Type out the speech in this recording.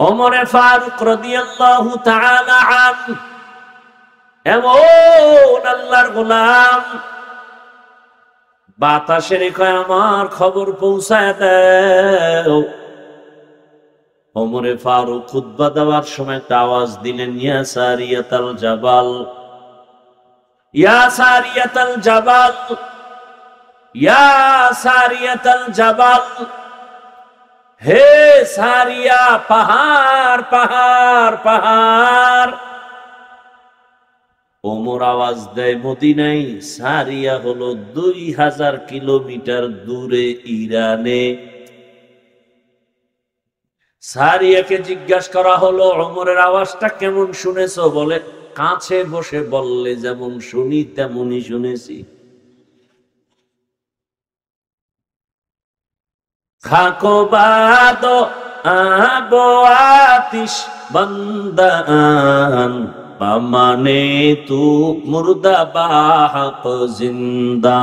ওমরে ফারুক রাদিয়াল্লাহু তাআলা আনহু এমন আল্লাহর গোলাম, বাতাসের কয় আমার খবর পৌঁছায় দাও। ওমরে ফারুক খুতবা দেওয়ার সময় একটা আওয়াজ দিলেন, ইয়া সারিয়াতাল জাবাল, ইয়া সারিয়াতাল জাবাল, ইয়া সারিয়াতাল জাবাল, হে সারিয়া, পাহাড় পাহাড় পাহাড়। ওমর আওয়াজ দেয় মদিনায়। সারিয়া হলো 2000 কিলোমিটার দূরে ইরানে। সারিয়াকে জিজ্ঞাসা করা হলো ওমরের আওয়াজটা কেমন শুনেছো? বলে কাছে বসে বললে যেমন শুনি তেমনই শুনেছি। খাকো বাদো আবো আতিশ বন্দান, পামানে তু মুর্দা বাহাক জিন্দা।